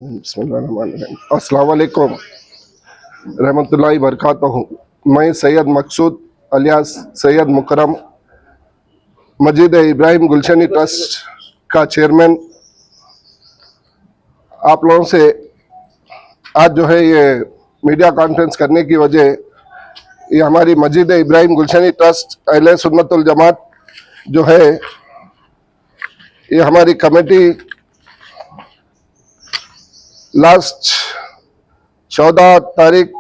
अस्सलाम वालेकुम रहमतुल्लाहि बरकातहू। मैं सैयद मकसूद अलियास सैयद मुकरम मस्जिद इब्राहिम गुलशनी ट्रस्ट का चेयरमैन आप लोगों से आज जो है ये मीडिया कॉन्फ्रेंस करने की वजह ये हमारी मस्जिद इब्राहिम गुलशनी ट्रस्ट अहले सुन्नतुल जमात जो है ये हमारी कमेटी लास्ट 14 तारीख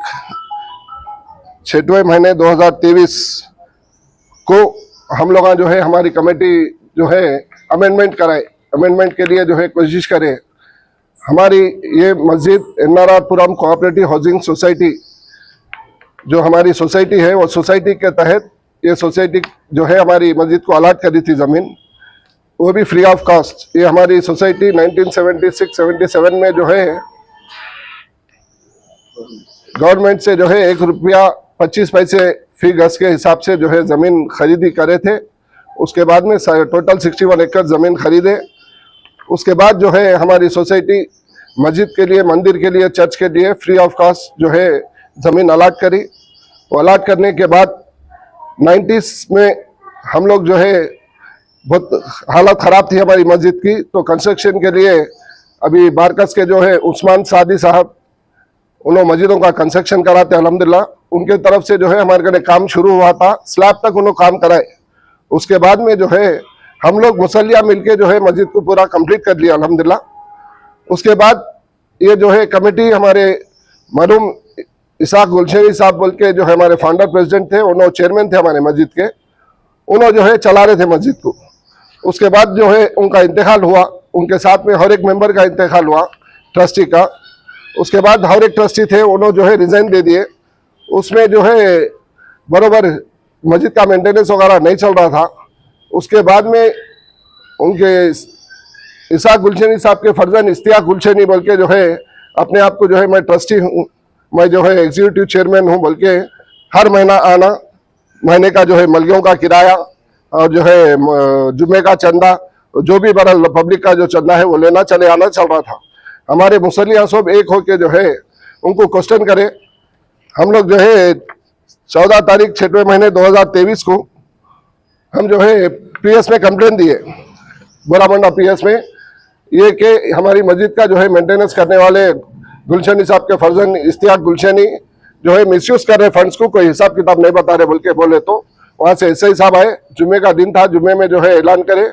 6वें महीने 2023 को हम लोग जो है हमारी कमेटी जो है अमेंडमेंट कराए। अमेंडमेंट के लिए जो है कोशिश करें। हमारी ये मस्जिद एनआरपुरम कोऑपरेटिव हाउसिंग सोसाइटी जो हमारी सोसाइटी है वो सोसाइटी के तहत ये सोसाइटी जो है हमारी मस्जिद को अलॉट करी थी ज़मीन, वो भी फ्री ऑफ कॉस्ट। ये हमारी सोसाइटी 1976-77 में जो है गवर्नमेंट से जो है ₹1.25 फी गज के हिसाब से जो है ज़मीन खरीदी करे थे। उसके बाद में टोटल 61 एकड़ ज़मीन खरीदे। उसके बाद जो है हमारी सोसाइटी मस्जिद के लिए, मंदिर के लिए, चर्च के लिए फ्री ऑफ कॉस्ट जो है ज़मीन अलॉट करी। वो अलॉट करने के बाद 90s में हम लोग जो है बहुत हालत ख़राब थी हमारी मस्जिद की, तो कंस्ट्रक्शन के लिए अभी बारकस के जो है उस्मान सादी साहब उन्होंने मस्जिदों का कंस्ट्रक्शन कराते अल्हम्दुलिल्लाह। उनके तरफ से जो है हमारे घर काम शुरू हुआ था, स्लैब तक उन्होंने काम कराए। उसके बाद में जो है हम लोग मुसल्लिया मिलके जो है मस्जिद को पूरा कंप्लीट कर लिया अल्हम्दुलिल्लाह। उसके बाद ये जो है कमेटी हमारे मरहूम इसाक गुलशनी साहब बोल के जो है हमारे फाउंडर प्रेसिडेंट थे, उन्होंने चेयरमैन थे हमारे मस्जिद के, उन्होंने जो है चला रहे थे मस्जिद को। उसके बाद जो है उनका इंतकाल हुआ, उनके साथ में हर एक मेंबर का इंतकाल हुआ ट्रस्टी का। उसके बाद हर एक ट्रस्टी थे उन्होंने जो है रिजाइन दे दिए। उसमें जो है बरोबर मस्जिद का मेंटेनेंस वगैरह नहीं चल रहा था। उसके बाद में उनके इसाक गुलशनी साहब के फर्जन इश्तियाक गुलशनी बोल के जो है अपने आप को जो है मैं ट्रस्टी हूँ, मैं जो है एग्जीक्यूटिव चेयरमैन हूँ बोल के हर महीना आना, महीने का जो है मलगियों का किराया और जो है जुम्मे का चंदा, जो भी बड़ा पब्लिक का जो चंदा है वो लेना चले आना चल रहा था। हमारे मुसल्लिया सब एक होके जो है उनको क्वेश्चन करे। हम लोग जो है 14 तारीख 6वें महीने 2023 को हम जो है पीएस में कंप्लेन दिए, बोरामंडा पीएस में, ये कि हमारी मस्जिद का जो है मेंटेनेंस करने वाले गुलशनी साहब के फर्जन इश्तियाक गुलशनी जो है मिसयूज कर रहे फंड्स को, कोई हिसाब किताब नहीं बता रहे बोल के बोले। तो वहाँ से एसआई साहब आए, जुम्मे का दिन था, जुम्मे में जो है ऐलान करे।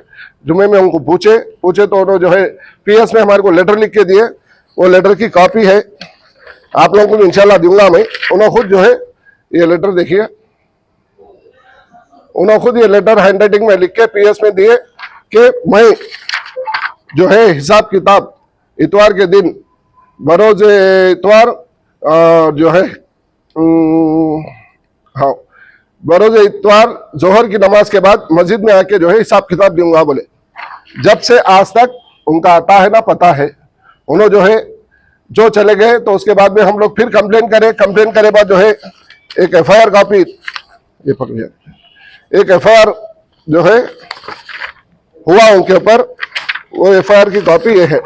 जुम्मे में उनको पूछे तो उन्होंने जो है पीएस में हमारे को लेटर लिख के दिए। वो लेटर की कॉपी है, आप लोगों को भी इंशाल्लाह दूंगा मैं। उन्होंने खुद जो है ये लेटर देखिए, उन्होंने खुद ये लेटर हैंड राइटिंग में लिख के पीएस में दिए कि मैं जो है हिसाब किताब इतवार के दिन बरोज इतवार जो है हाँ बरोज इतवार जोहर की नमाज के बाद मस्जिद में आके जो है हिसाब किताब दूंगा बोले। जब से आज तक उनका आता है ना पता है, उन्होंने जो है जो चले गए। तो उसके बाद में हम लोग फिर कंप्लेन करे बाद जो है एक एफआईआर कॉपी, ये पकड़िए, एक एफआईआर जो है हुआ उनके ऊपर, वो एफआईआर की कॉपी ये है।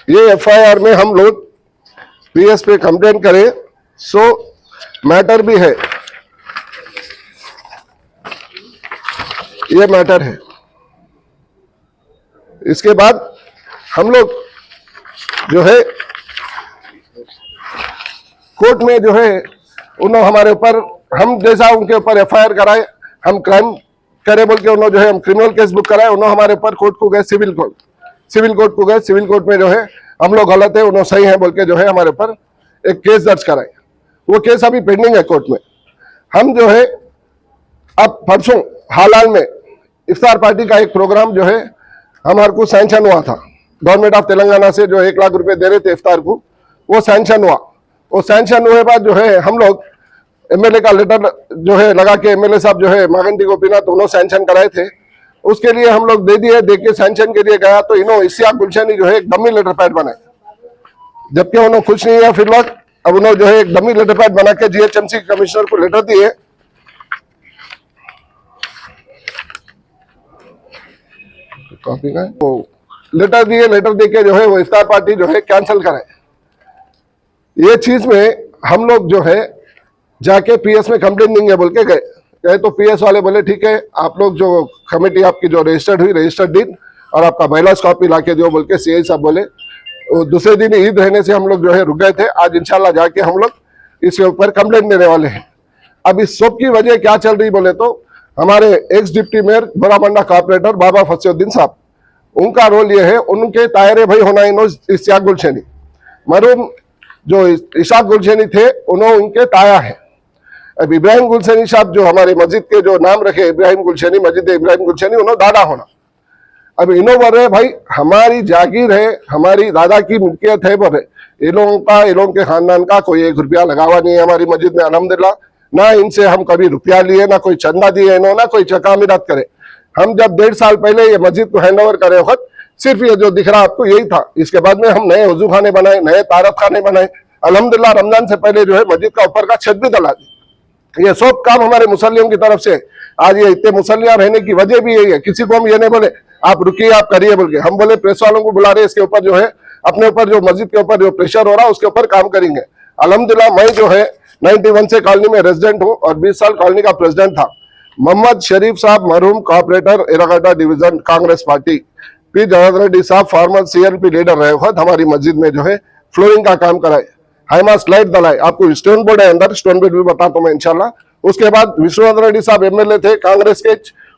ये एफआईआर में हम लोग पीएस पे कंप्लेन करें, सो मैटर भी है, ये मैटर है। इसके बाद हम लोग जो है कोर्ट में जो है उन्होंने हमारे ऊपर, हम जैसा उनके ऊपर एफआईआर कराए, हम क्राइम करे बोल के उन्होंने जो है हम क्रिमिनल केस बुक कराए। उन्होंने हमारे ऊपर कोर्ट को गए, सिविल कोर्ट को गए। सिविल कोर्ट में जो है हम लोग गलत है, उन्होंने सही है बोल के जो है हमारे ऊपर एक केस दर्ज कराए। वो केस अभी पेंडिंग है कोर्ट में। हम जो है अब परसों हाल में इफ्तार पार्टी का एक प्रोग्राम जो है हमारे को सैंक्शन हुआ था, गवर्नमेंट ऑफ तेलंगाना से जो 1 लाख रुपए दे रहे थे इफ्तार को, वो सैंक्शन हुआ। वो सैंक्शन हुए बाद जो है हम लोग एमएलए का लेटर जो है लगा के, एमएलए साहब जो है मागंटी गोपीनाथ, तो उन्होंने सैंक्शन कराए थे। उसके लिए हम लोग दे दिए, दे के सैंक्शन के लिए गया तो इन्होंने इश्तियाक गुलशनी जो है एक डमी लेटर पैड बनाए, जबकि उन्होंने खुश नहीं है। फिर वक्त अब उन्होंने जो है एक डमी लेटर पैड बना के जीएचएमसी कमिश्नर को लेटर दिए। कॉपी का वो लेटर दिए, लेटर देके जो है वो इफ्तार पार्टी जो है कैंसिल कराए। ये चीज में हम लोग जो है जाके पीएस में कंप्लेंट देंगे बोल के गए तो पीएस वाले बोले ठीक है, आप लोग जो कमेटी आपकी जो रजिस्टर्ड हुई, रजिस्टर्ड दिन और आपका बैलेंस कॉपी लाके दो बोल के सीआई साहब बोले। दूसरे दिन ईद रहने से हम लोग जो है रुक गए थे। आज इंशाल्लाह जाके हम लोग इसके ऊपर कंप्लेंट देने वाले हैं। अब इस सब की वजह क्या चल रही बोले तो हमारे ex deputy mayor Borabanda corporator Baba Fasiuddin sahab, उनका रोल ये है, उनके तायरे भाई होना इश्तियाक गुलशनी, मरूम जो इशाक गुलशनी थे उन्होंने उनके ताया है। अब इब्राहिम गुलशनी साहब जो हमारे मस्जिद के जो नाम रखे इब्राहिम गुलशनी, मस्जिद इब्राहिम गुलशनी, उन्होंने दादा होना। अब इन्हों बोल रहे भाई हमारी जागीर है, हमारी दादा की मिल्कियत है, बोल रहे इन लोगों का, इन लोगों के खानदान का कोई 1 रुपया लगावा नहीं है हमारी मस्जिद में अल्हम्दुलिल्लाह। ना इनसे हम कभी रुपया लिए, ना कोई चंदा दिए इन्होंने, ना कोई चकामिरात करे। हम जब 1.5 साल पहले ये मस्जिद को हैंड ओवर करे वक्त सिर्फ ये जो दिख रहा आपको यही था। इसके बाद में हम नए वजू खाने बनाए, नए तारत खाने बनाए, अल्हम्दुलिल्लाह रमजान से पहले जो है मस्जिद का ऊपर का छत भी डला दी। ये सब काम हमारे मुसल्लियों की तरफ से। आज ये इतने मुसल्लियां रहने की वजह भी यही है। किसी को हम ये नहीं बोले आप रुकिए आप करिए बोल के, हम बोले प्रेस वालों को बुला रहे इसके ऊपर जो है अपने ऊपर जो मस्जिद के ऊपर जो प्रेशर हो रहा है उसके ऊपर काम करेंगे। अल्हम्दुलिल्लाह मैं जो है 91 से कॉलोनी में रेजिडेंट हूँ और 20 साल कॉलोनी का प्रेसिडेंट था। मोहम्मद शरीफ साहब मरहूम corporator Erragadda division Congress party, P Janardhan Reddy sahab former CLP leader रहे वक्त हमारी मस्जिद में जो है फ्लोरिंग का काम कराए, हाईमास लाइट डलाए। आपको स्टोन बोर्ड है अंदर, स्टोन बोर्ड भी बताता हूँ मैं इंशाल्लाह। उसके बाद विश्वनाथ रेड्डी साहब एमएलए थे कांग्रेस के,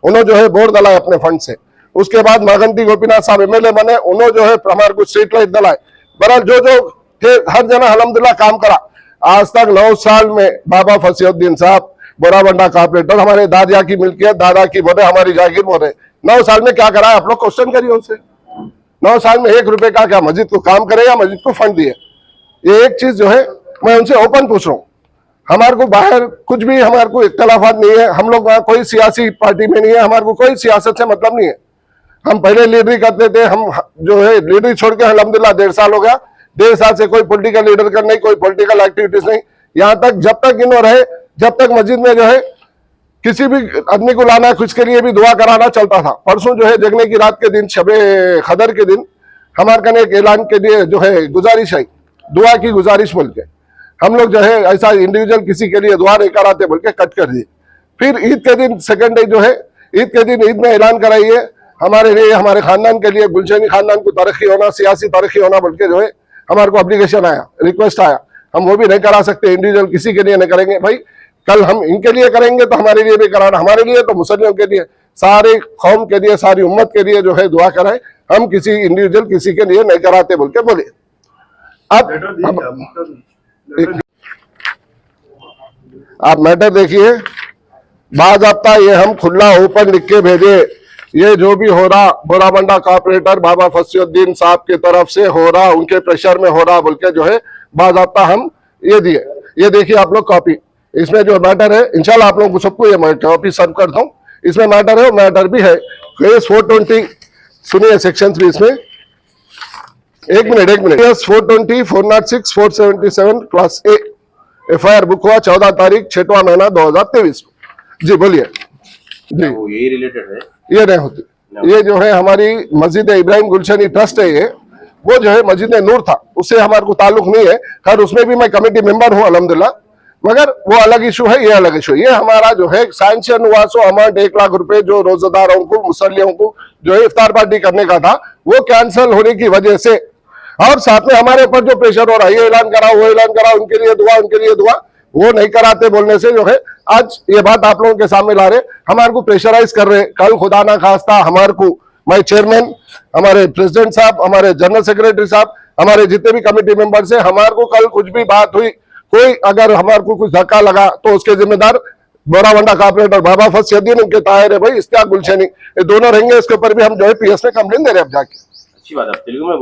उन्होंने जो है बोर्ड डलाए अपने फंड से। उसके बाद मागंती गोपीनाथ साहब एमएलए बने, उन्होंने जो है हमारे को स्ट्रीट लाइट डलाए। बहरहाल जो जो थे हर जना अल्हम्दुलिल्लाह काम करा। आज तक 9 साल में बाबा फसीउद्दीन साहब बोराबंडा कॉर्पोरेटर, हमारे दादा की मिल्कियत, दादा की बोले हमारी जागीर बोले, 9 साल में क्या करा है आप लोग क्वेश्चन करिए उनसे। 9 साल में 1 रुपए का क्या मस्जिद को काम करे या मस्जिद को फंड दिए? ये एक चीज जो है मैं उनसे ओपन पूछ रहा हूँ। हमारे को बाहर कुछ भी हमारे को इख्तलाफात नहीं है, हम लोग वहाँ कोई सियासी पार्टी में नहीं है, हमारे को कोई सियासत से मतलब नहीं है। हम पहले लीडरी करते थे, हम जो है लीडरी छोड़ के अल्हम्दुलिल्लाह 1.5 साल हो गया। 1.5 साल से कोई पॉलिटिकल लीडर का नहीं, कोई पॉलिटिकल एक्टिविटीज नहीं। यहाँ तक जब तक इन्हों रहे, जब तक मस्जिद में जो है किसी भी आदमी को लाना, कुछ के लिए भी दुआ कराना चलता था। परसों जो है जगने की रात के दिन, शबे खदर के दिन हमारे कने एक ऐलान के लिए जो है गुजारिश आई, दुआ की गुजारिश बोल के हम लोग जो है ऐसा इंडिविजुअल किसी के लिए दुआ नहीं कराते बोल के कट कर दिए। फिर ईद के दिन सेकंड डे जो है ईद के दिन ईद में ऐलान कराइए हमारे लिए, हमारे खानदान के लिए, गुलशनी खानदान को तरक्की होना, सियासी तरक्की होना बोल के जो है हमारे को एप्लीकेशन आया, रिक्वेस्ट आया। हम वो भी नहीं करा सकते, इंडिविजुअल किसी के लिए नहीं करेंगे। भाई कल हम इनके लिए करेंगे तो हमारे लिए भी कराना, हमारे लिए तो मुसल्लियों के लिए, सारे कौम के लिए, सारी उम्मत के लिए जो है दुआ कराएं। हम किसी इंडिविजुअल किसी के लिए नहीं कराते बोल के बोले। आप मैटर देखिए, बाज़ाब्ता ये हम खुला ओपन लिख के भेजे, ये जो भी हो रहा बोराबंडा कॉर्पोरेटर बाबा फसीउद्दीन साहब की तरफ से हो रहा, उनके प्रेशर में हो रहा बोल के जो है बाज़ाब्ता हम ये दिए। ये देखिए आप लोग कॉपी, इसमें जो मैटर है इंशाल्लाह आप लोगों को सबको ये कॉपी सर्व करता हूँ। इसमें मैटर है, मैटर भी है केस 420, सुनिए सेक्शन भी इसमें। एक मिनट केस 420, 406, 477 क्लास ए FIR बुक हुआ 14 तारीख 6वां महीना 2023। जी बोलिए। जी वो यही रिलेटेड है? ये नहीं होती, ये जो है हमारी मस्जिद इब्राहिम गुलशनी ट्रस्ट है, ये वो जो है मस्जिद नूर था, उससे हमारे को ताल्लुक नहीं है। खैर उसमें भी मैं कमेटी मेंबर हूँ अल्हम्दुलिल्लाह, मगर वो अलग इशू है, ये अलग इशू है। ये हमारा जो है सैंक्शन हुआ सो अमाउंट 1 लाख रुपए जो रोजेदारों को, मुसल्लियों को जो है इफ्तार पार्टी करने का था, वो कैंसिल होने की वजह से, और साथ में हमारे ऊपर जो प्रेशर हो रहा है, ये ऐलान करा वो ऐलान करा, उनके लिए दुआ उनके लिए दुआ, वो नहीं कराते बोलने से जो है आज ये बात आप लोगों के सामने ला रहे, हमारे को प्रेशराइज कर रहे। कल खुदा ना खास्ता हमारे को, मैं चेयरमैन, हमारे प्रेसिडेंट साहब, हमारे जनरल सेक्रेटरी साहब, हमारे जितने भी कमेटी मेंबर्स है, हमारे को कल कुछ भी बात हुई, कोई अगर हमारे को कुछ धक्का लगा तो उसके जिम्मेदार बोराबंडा कॉर्पोरेटर बाबा फसीउद्दीन, उनके ताहिर है भाई इश्तियाक गुलशनी, ये दोनों रहेंगे। इसके ऊपर भी हम जो है PS में कंप्लेन दे रहे हैं अब जाके। अच्छी बात है, तेलुगु में